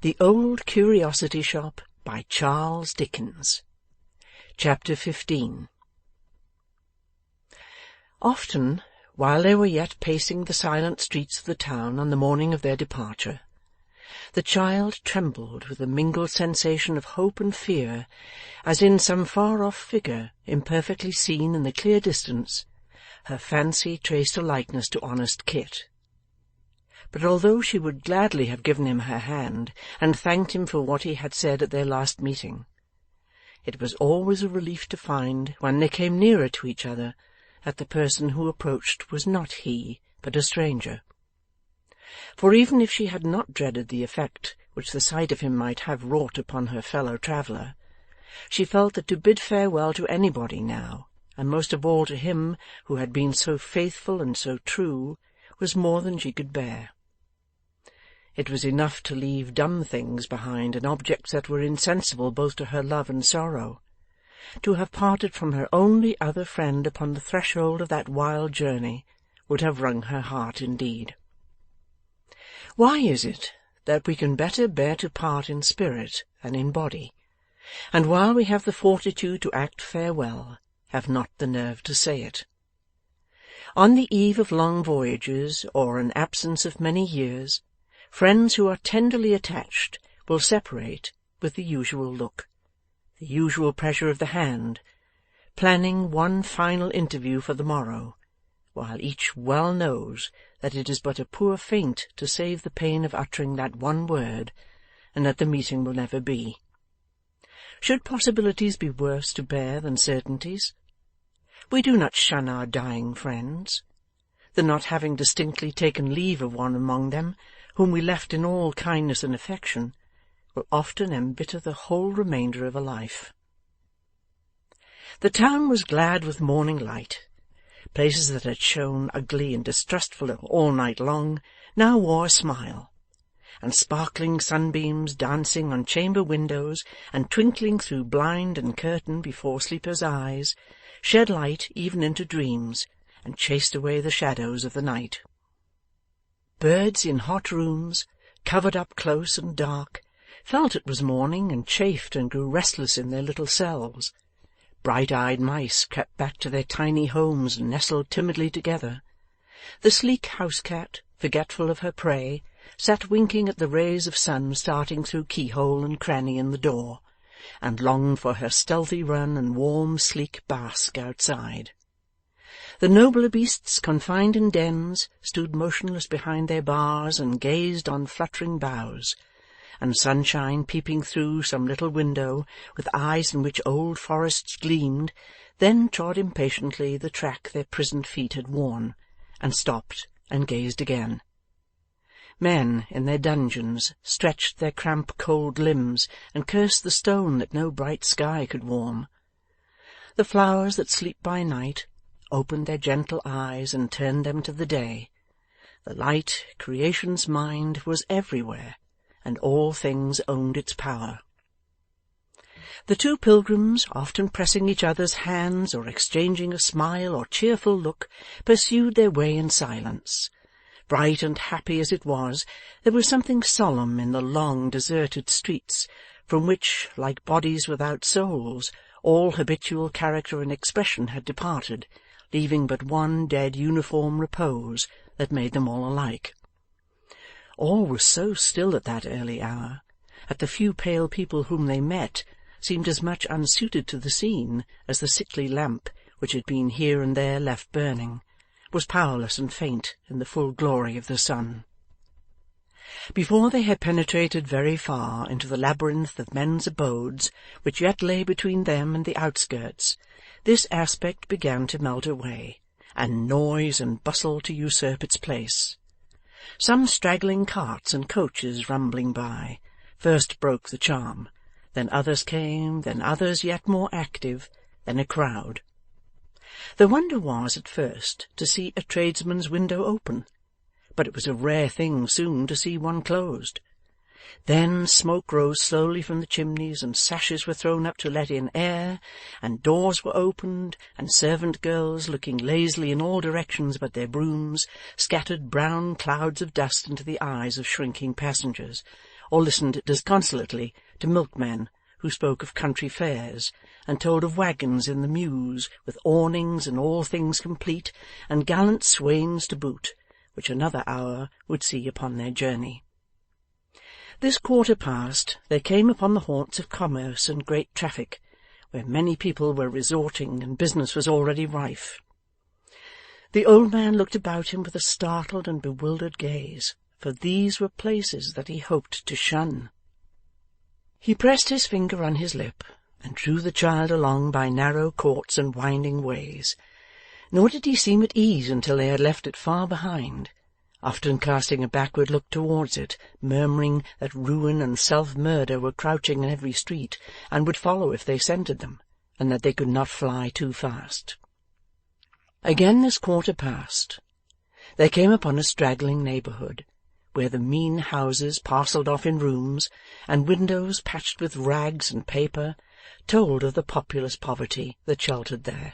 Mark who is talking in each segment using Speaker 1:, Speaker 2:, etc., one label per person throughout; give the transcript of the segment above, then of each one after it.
Speaker 1: The Old Curiosity Shop by Charles Dickens. Chapter 15. Often, while they were yet pacing the silent streets of the town on the morning of their departure, the child trembled with a mingled sensation of hope and fear, as in some far-off figure, imperfectly seen in the clear distance, her fancy traced a likeness to honest Kit. But although she would gladly have given him her hand, and thanked him for what he had said at their last meeting, it was always a relief to find, when they came nearer to each other, that the person who approached was not he, but a stranger. For even if she had not dreaded the effect which the sight of him might have wrought upon her fellow-traveller, she felt that to bid farewell to anybody now, and most of all to him who had been so faithful and so true, was more than she could bear. It was enough to leave dumb things behind and objects that were insensible both to her love and sorrow. To have parted from her only other friend upon the threshold of that wild journey would have wrung her heart indeed. Why is it that we can better bear to part in spirit than in body, and while we have the fortitude to act farewell, have not the nerve to say it? On the eve of long voyages, or an absence of many years, friends who are tenderly attached will separate with the usual look, the usual pressure of the hand, planning one final interview for the morrow, while each well knows that it is but a poor feint to save the pain of uttering that one word, and that the meeting will never be. Should possibilities be worse to bear than certainties? We do not shun our dying friends. The not having distinctly taken leave of one among them, whom we left in all kindness and affection, will often embitter the whole remainder of a life. The town was glad with morning light. Places that had shone ugly and distrustful all night long now wore a smile, and sparkling sunbeams dancing on chamber windows and twinkling through blind and curtain before sleepers' eyes shed light even into dreams, and chased away the shadows of the night. Birds in hot rooms, covered up close and dark, felt it was morning, and chafed and grew restless in their little cells. Bright-eyed mice crept back to their tiny homes and nestled timidly together. The sleek house-cat, forgetful of her prey, sat winking at the rays of sun starting through keyhole and cranny in the door, and longed for her stealthy run and warm sleek bask outside. The nobler beasts confined in dens stood motionless behind their bars and gazed on fluttering boughs, and sunshine peeping through some little window, with eyes in which old forests gleamed, then trod impatiently the track their prisoned feet had worn, and stopped and gazed again. Men in their dungeons stretched their cramp cold limbs, and cursed the stone that no bright sky could warm. The flowers that sleep by night opened their gentle eyes and turned them to the day. The light, creation's mind, was everywhere, and all things owned its power. The two pilgrims, often pressing each other's hands or exchanging a smile or cheerful look, pursued their way in silence. Bright and happy as it was, there was something solemn in the long deserted streets, from which, like bodies without souls, all habitual character and expression had departed, leaving but one dead uniform repose that made them all alike. All was so still at that early hour, that the few pale people whom they met seemed as much unsuited to the scene as the sickly lamp, which had been here and there left burning, was powerless and faint in the full glory of the sun. Before they had penetrated very far into the labyrinth of men's abodes which yet lay between them and the outskirts, this aspect began to melt away, and noise and bustle to usurp its place. Some straggling carts and coaches rumbling by first broke the charm, then others came, then others yet more active, then a crowd. The wonder was at first to see a tradesman's window open, but it was a rare thing soon to see one closed. Then smoke rose slowly from the chimneys, and sashes were thrown up to let in air, and doors were opened, and servant girls, looking lazily in all directions but their brooms, scattered brown clouds of dust into the eyes of shrinking passengers, or listened disconsolately to milkmen who spoke of country fairs, and told of waggons in the mews with awnings and all things complete, and gallant swains to boot, which another hour would see upon their journey. This quarter past, they came upon the haunts of commerce and great traffic, where many people were resorting and business was already rife. The old man looked about him with a startled and bewildered gaze, for these were places that he hoped to shun. He pressed his finger on his lip, and drew the child along by narrow courts and winding ways, nor did he seem at ease until they had left it far behind, often casting a backward look towards it, murmuring that ruin and self-murder were crouching in every street, and would follow if they scented them, and that they could not fly too fast. Again this quarter passed. They came upon a straggling neighbourhood, where the mean houses parcelled off in rooms, and windows patched with rags and paper, told of the populous poverty that sheltered there.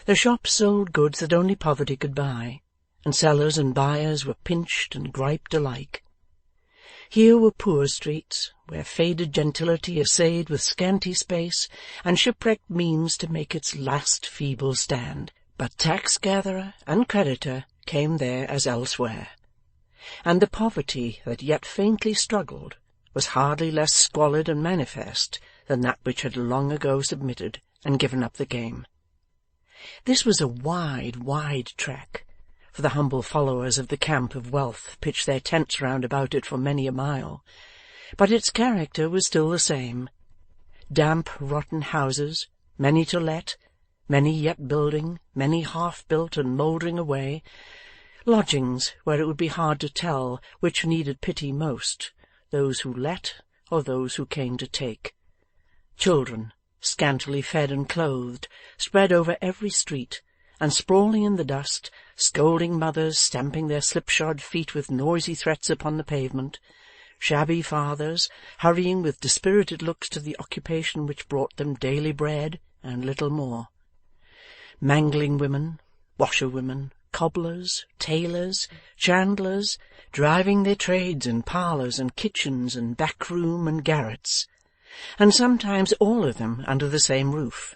Speaker 1: The shops sold goods that only poverty could buy, and sellers and buyers were pinched and griped alike. Here were poor streets, where faded gentility essayed with scanty space and shipwrecked means to make its last feeble stand, but tax-gatherer and creditor came there as elsewhere, and the poverty that yet faintly struggled was hardly less squalid and manifest than that which had long ago submitted and given up the game. This was a wide, wide track, for the humble followers of the camp of wealth pitched their tents round about it for many a mile, but its character was still the same. Damp, rotten houses, many to let, many yet building, many half-built and mouldering away, lodgings where it would be hard to tell which needed pity most, those who let or those who came to take. Children, scantily fed and clothed, spread over every street, and sprawling in the dust, scolding mothers stamping their slipshod feet with noisy threats upon the pavement, shabby fathers hurrying with dispirited looks to the occupation which brought them daily bread and little more, mangling women, washerwomen, cobblers, tailors, chandlers, driving their trades in parlours and kitchens and back-room and garrets, and sometimes all of them under the same roof.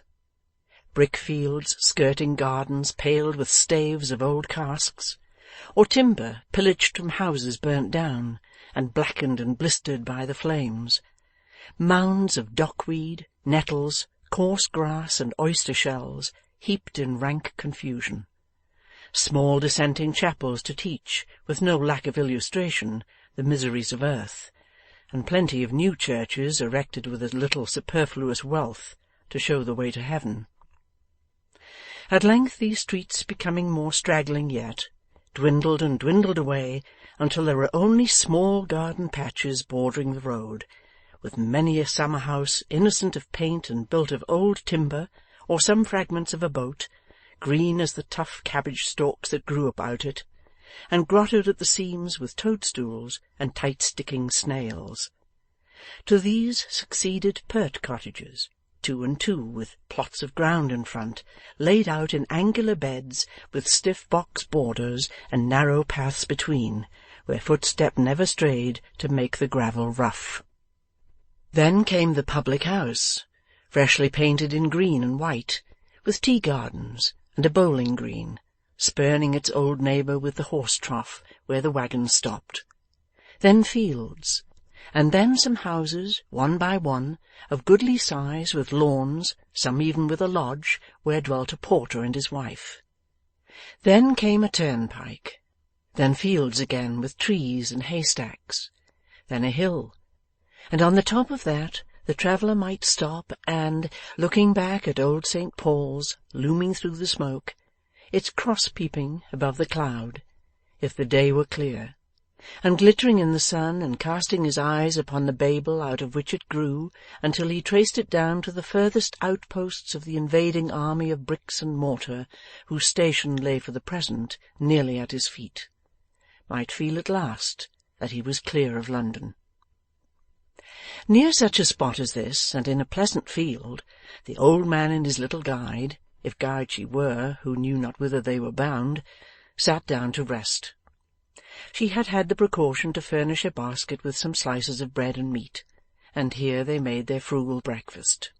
Speaker 1: Brick fields skirting gardens paled with staves of old casks, or timber pillaged from houses burnt down, and blackened and blistered by the flames, mounds of dockweed, nettles, coarse grass, and oyster-shells heaped in rank confusion, small dissenting chapels to teach, with no lack of illustration, the miseries of earth, and plenty of new churches erected with as little superfluous wealth to show the way to heaven. At length these streets, becoming more straggling yet, dwindled and dwindled away until there were only small garden patches bordering the road, with many a summer house innocent of paint and built of old timber or some fragments of a boat, green as the tough cabbage-stalks that grew about it, and grottoed at the seams with toadstools and tight-sticking snails. To these succeeded pert cottages, 2 and 2, with plots of ground in front, laid out in angular beds, with stiff box borders and narrow paths between, where footstep never strayed to make the gravel rough. Then came the public house, freshly painted in green and white, with tea gardens and a bowling green, spurning its old neighbour with the horse trough where the waggons stopped. Then fields, and then some houses, one by one, of goodly size, with lawns, some even with a lodge, where dwelt a porter and his wife. Then came a turnpike, then fields again with trees and haystacks, then a hill, and on the top of that the traveller might stop and, looking back at old St. Paul's looming through the smoke, its cross peeping above the cloud, if the day were clear, and glittering in the sun, and casting his eyes upon the Babel out of which it grew, until he traced it down to the furthest outposts of the invading army of bricks and mortar, whose station lay for the present nearly at his feet, might feel at last that he was clear of London. Near such a spot as this, and in a pleasant field, the old man and his little guide, if guide she were who knew not whither they were bound, sat down to rest. She had had the precaution to furnish a basket with some slices of bread and meat, and here they made their frugal breakfast.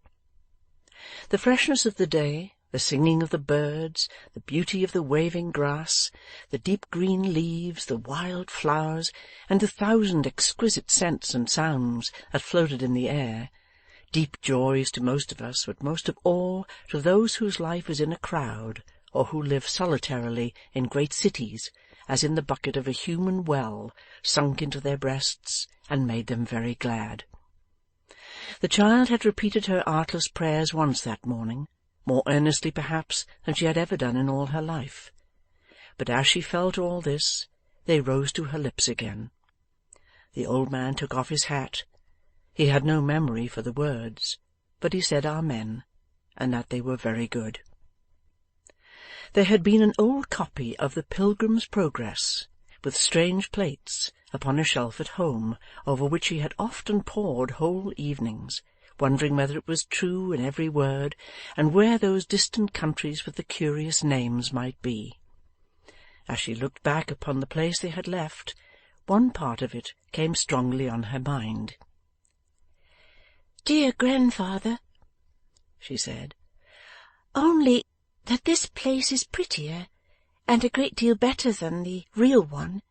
Speaker 1: The freshness of the day, the singing of the birds, the beauty of the waving grass, the deep green leaves, the wild flowers, and the thousand exquisite scents and sounds that floated in the air, deep joys to most of us, but most of all to those whose life is in a crowd, or who live solitarily in great cities, as in the bucket of a human well, sunk into their breasts, and made them very glad. The child had repeated her artless prayers once that morning, more earnestly perhaps than she had ever done in all her life. But as she felt all this, they rose to her lips again. The old man took off his hat. He had no memory for the words, but he said Amen, and that they were very good. There had been an old copy of the Pilgrim's Progress, with strange plates, upon a shelf at home, over which he had often pored whole evenings, wondering whether it was true in every word, and where those distant countries with the curious names might be. As she looked back upon the place they had left, one part of it came strongly on her mind. "Dear grandfather," she said, "only that this place is prettier, and a great deal better than the real one.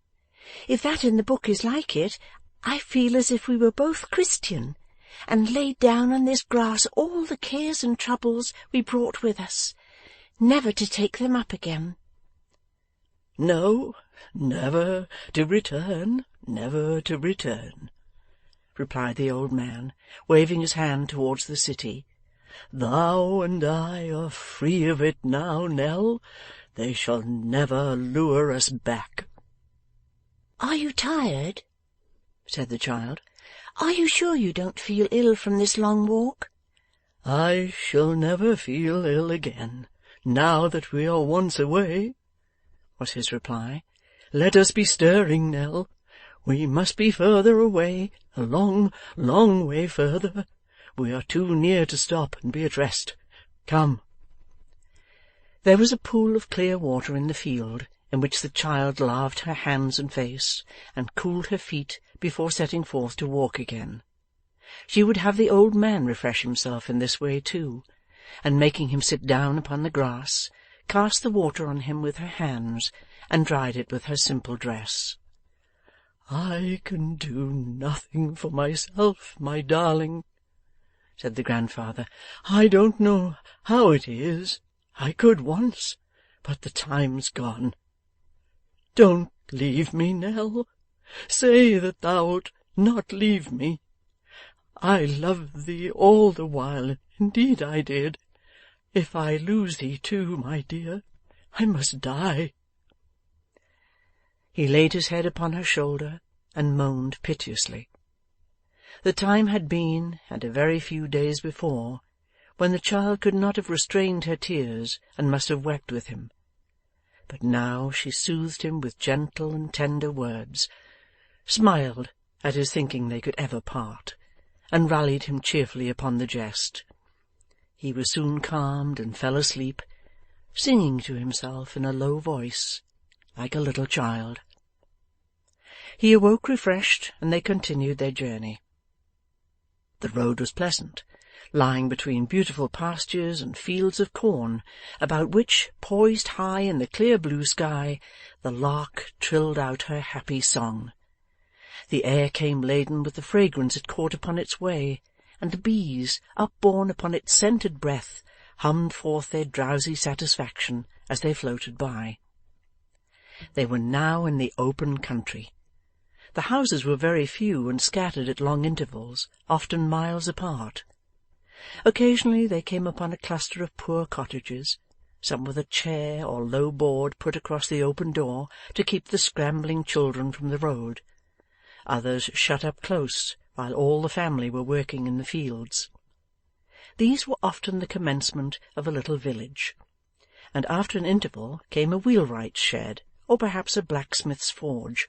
Speaker 1: If that in the book is like it, I feel as if we were both Christian, and laid down on this grass all the cares and troubles we brought with us, never to take them up again." "No, never to return, never to return," replied the old man, waving his hand towards the city. "Thou and I are free of it now, Nell. They shall never lure us back." "Are you tired?" said the child. "Are you sure you don't feel ill from this long walk?" "I shall never feel ill again, now that we are once away," was his reply. "Let us be stirring, Nell. We must be further away, a long, long way further. We are too near to stop and be at rest. Come." There was a pool of clear water in the field, in which the child laved her hands and face, and cooled her feet before setting forth to walk again. She would have the old man refresh himself in this way too, and making him sit down upon the grass, cast the water on him with her hands, and dried it with her simple dress. "I can do nothing for myself, my darling," said the grandfather. "I don't know how it is. I could once, but the time's gone. Don't leave me, Nell. Say that thou'lt not leave me. I loved thee all the while, indeed I did. If I lose thee too, my dear, I must die." He laid his head upon her shoulder, and moaned piteously. The time had been, and a very few days before, when the child could not have restrained her tears, and must have wept with him. But now she soothed him with gentle and tender words, smiled at his thinking they could ever part, and rallied him cheerfully upon the jest. He was soon calmed and fell asleep, singing to himself in a low voice, like a little child. He awoke refreshed, and they continued their journey. The road was pleasant, lying between beautiful pastures and fields of corn, about which, poised high in the clear blue sky, the lark trilled out her happy song. The air came laden with the fragrance it caught upon its way, and the bees, upborne upon its scented breath, hummed forth their drowsy satisfaction as they floated by. They were now in the open country. The houses were very few and scattered at long intervals, often miles apart. Occasionally they came upon a cluster of poor cottages, some with a chair or low board put across the open door to keep the scrambling children from the road, others shut up close while all the family were working in the fields. These were often the commencement of a little village, and after an interval came a wheelwright's shed, or perhaps a blacksmith's forge,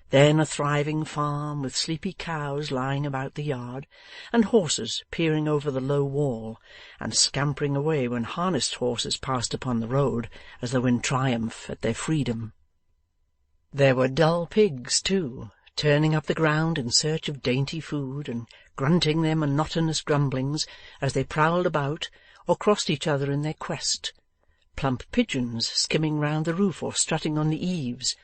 Speaker 1: then a thriving farm with sleepy cows lying about the yard, and horses peering over the low wall, and scampering away when harnessed horses passed upon the road, as though in triumph at their freedom. There were dull pigs, too, turning up the ground in search of dainty food, and grunting their monotonous grumblings as they prowled about or crossed each other in their quest, plump pigeons skimming round the roof or strutting on the eaves,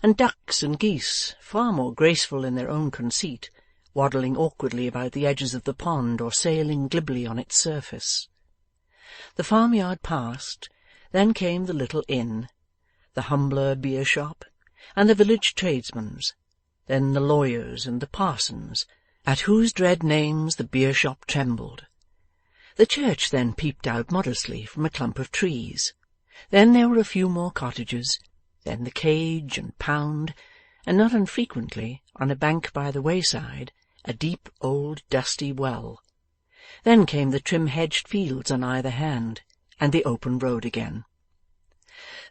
Speaker 1: and ducks and geese, far more graceful in their own conceit, waddling awkwardly about the edges of the pond or sailing glibly on its surface. The farmyard passed, then came the little inn, the humbler beer-shop, and the village tradesman's, then the lawyer's and the parson's, at whose dread names the beer-shop trembled. The church then peeped out modestly from a clump of trees. Then there were a few more cottages, then the cage and pound, and not unfrequently, on a bank by the wayside, a deep old dusty well. Then came the trim-hedged fields on either hand, and the open road again.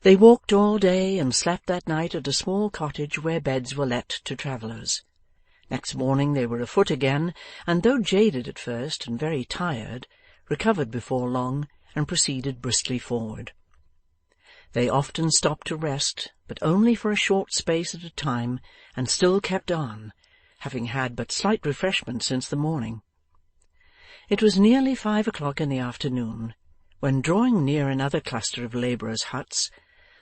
Speaker 1: They walked all day and slept that night at a small cottage where beds were let to travellers. Next morning they were afoot again, and though jaded at first and very tired, recovered before long and proceeded briskly forward. They often stopped to rest, but only for a short space at a time, and still kept on, having had but slight refreshment since the morning. It was nearly 5 o'clock in the afternoon, when, drawing near another cluster of labourers' huts,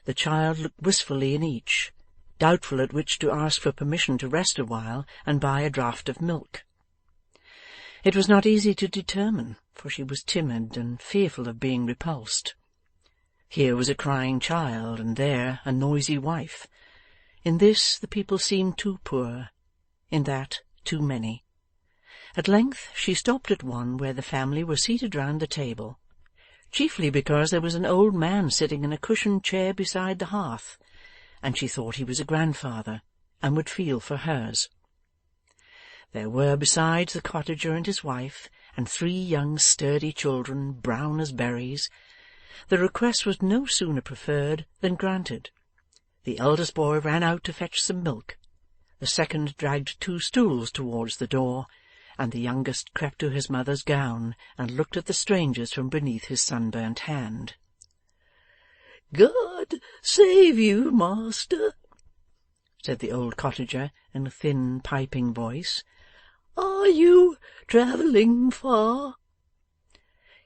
Speaker 1: the child looked wistfully in each, doubtful at which to ask for permission to rest a while and buy a draught of milk. It was not easy to determine, for she was timid and fearful of being repulsed. Here was a crying child, and there a noisy wife. In this the people seemed too poor, in that too many. At length she stopped at one where the family were seated round the table, chiefly because there was an old man sitting in a cushioned chair beside the hearth, and she thought he was a grandfather, and would feel for hers. There were besides the cottager and his wife, and 3 young sturdy children, brown as berries. The request was no sooner preferred than granted. The eldest boy ran out to fetch some milk, the second dragged 2 stools towards the door, and the youngest crept to his mother's gown and looked at the strangers from beneath his sunburnt hand. "God save you, master," said the old cottager in a thin piping voice. "Are you travelling far?"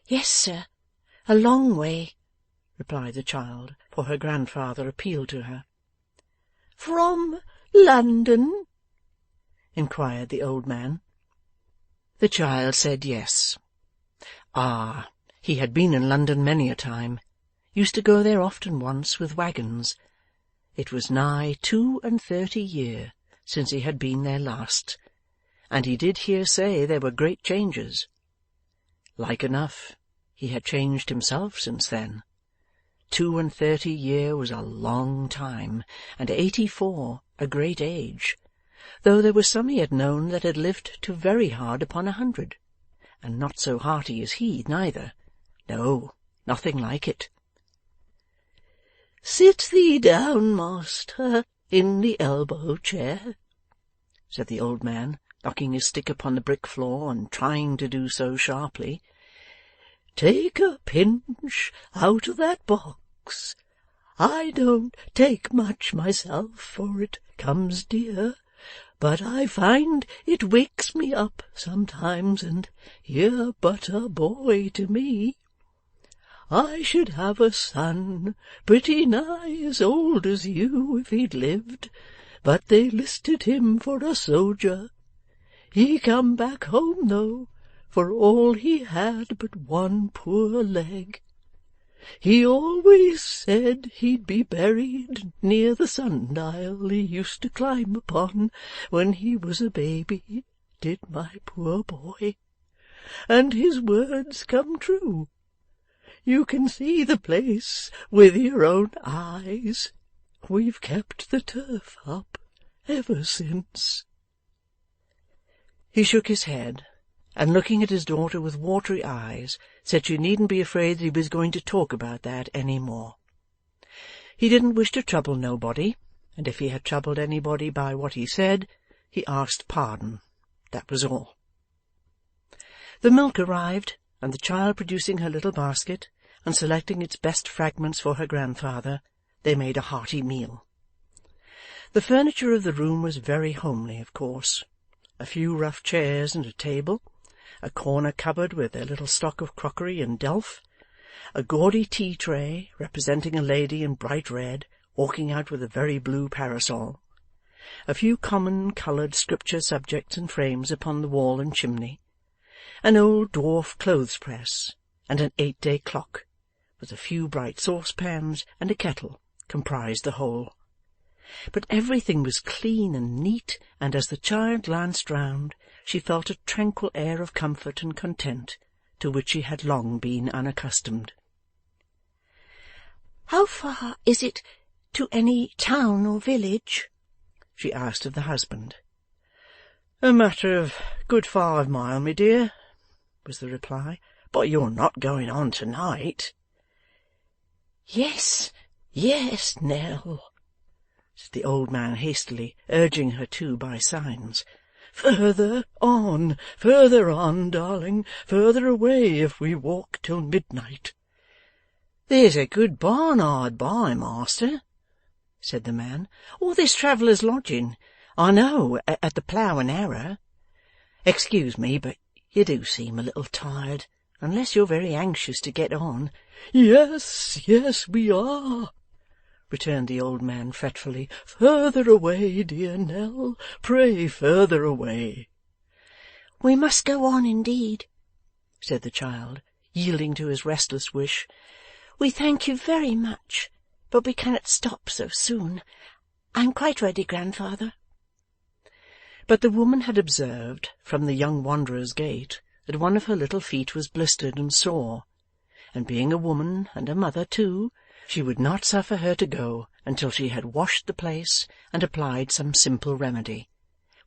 Speaker 1: "Yes, sir, a long way," replied the child, for her grandfather appealed to her. "From London?" inquired the old man. The child said yes. Ah, he had been in London many a time, used to go there often once with waggons. It was nigh 32 years since he had been there last, and he did hear say there were great changes. Like enough, he had changed himself since then. 32 years was a long time, and 84 a great age, though there were some he had known that had lived to very hard upon 100, and not so hearty as he, neither. No, nothing like it. "Sit thee down, master, in the elbow-chair," said the old man, knocking his stick upon the brick floor and trying to do so sharply. "Take a pinch out of that box. I don't take much myself, for it comes dear, but I find it wakes me up sometimes, and you're but a boy to me. I should have a son pretty nigh as old as you if he'd lived, but they listed him for a sojer. He come back home, though, for all he had but one poor leg. He always said he'd be buried near the sundial he used to climb upon when he was a baby, did my poor boy, and his words come true. You can see the place with your own eyes. We've kept the turf up ever since." He shook his head, and looking at his daughter with watery eyes, said she needn't be afraid that he was going to talk about that any more. He didn't wish to trouble nobody, and if he had troubled anybody by what he said, he asked pardon. That was all. The milk arrived, and the child producing her little basket, and selecting its best fragments for her grandfather, they made a hearty meal. The furniture of the room was very homely, of course. A few rough chairs and a table, a corner cupboard with their little stock of crockery and delf, a gaudy tea-tray representing a lady in bright red walking out with a very blue parasol, a few common coloured scripture subjects in frames upon the wall and chimney, an old dwarf clothes-press, and an 8-day clock, with a few bright saucepans and a kettle, comprised the whole. But everything was clean and neat, and as the child glanced round, she felt a tranquil air of comfort and content, to which she had long been unaccustomed.
Speaker 2: "How far is it to any town or village?"
Speaker 1: she asked of the husband. "A matter of good 5 mile, me dear," was the reply. "But you're not going on to-night?"
Speaker 2: "Yes, yes, Nell,"
Speaker 1: said the old man hastily, urging her to by signs. Further on, darling, further away if we walk till midnight." "There's a good barn hard by, master," said the man, "or this traveller's lodging, I know, at the Plough and Arrow. Excuse me, but you do seem a little tired, unless you're very anxious to get on."
Speaker 3: Yes, yes, we are," returned the old man fretfully. "Further away, dear Nell, pray further away."
Speaker 2: "We must go on indeed,"
Speaker 1: said the child, yielding to his restless wish.
Speaker 2: "We thank you very much, but we cannot stop so soon. I am quite ready, grandfather."
Speaker 1: But the woman had observed, from the young wanderer's gait, that one of her little feet was blistered and sore, and being a woman, and a mother too, she would not suffer her to go until she had washed the place and applied some simple remedy,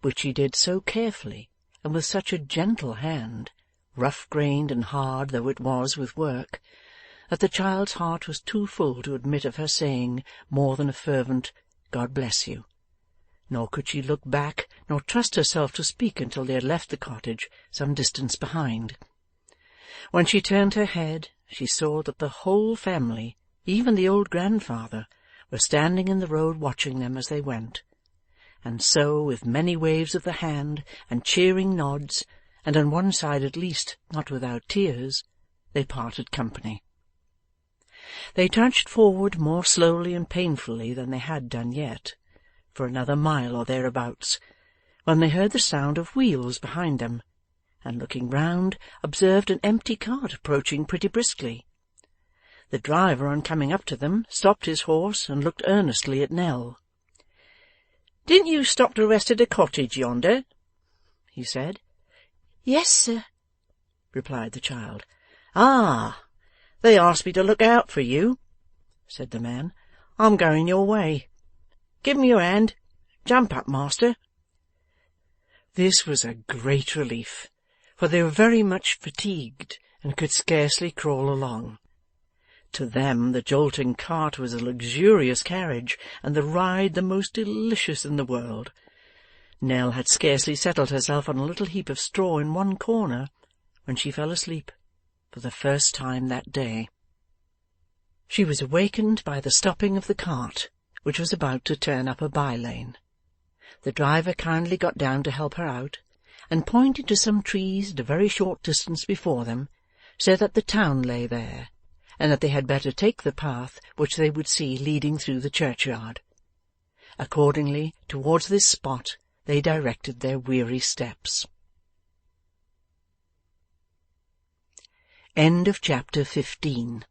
Speaker 1: which she did so carefully and with such a gentle hand, rough-grained and hard though it was with work, that the child's heart was too full to admit of her saying more than a fervent "God bless you," nor could she look back nor trust herself to speak until they had left the cottage some distance behind. When she turned her head, she saw that the whole family, even the old grandfather, were standing in the road watching them as they went, and so, with many waves of the hand and cheering nods, and on one side at least not without tears, they parted company. They trudged forward more slowly and painfully than they had done yet, for another mile or thereabouts, when they heard the sound of wheels behind them, and looking round, observed an empty cart approaching pretty briskly. The driver, on coming up to them, stopped his horse and looked earnestly at Nell. "Didn't you stop to rest at a cottage yonder?" he said.
Speaker 2: "Yes, sir,"
Speaker 1: replied the child. "Ah! They asked me to look out for you," said the man. "I'm going your way. Give me your hand. Jump up, master." This was a great relief, for they were very much fatigued and could scarcely crawl along. To them the jolting cart was a luxurious carriage, and the ride the most delicious in the world. Nell had scarcely settled herself on a little heap of straw in one corner, when she fell asleep, for the first time that day. She was awakened by the stopping of the cart, which was about to turn up a by-lane. The driver kindly got down to help her out, and pointing to some trees at a very short distance before them, said that the town lay there, and that they had better take the path which they would see leading through the churchyard. Accordingly, towards this spot they directed their weary steps. End of chapter 15.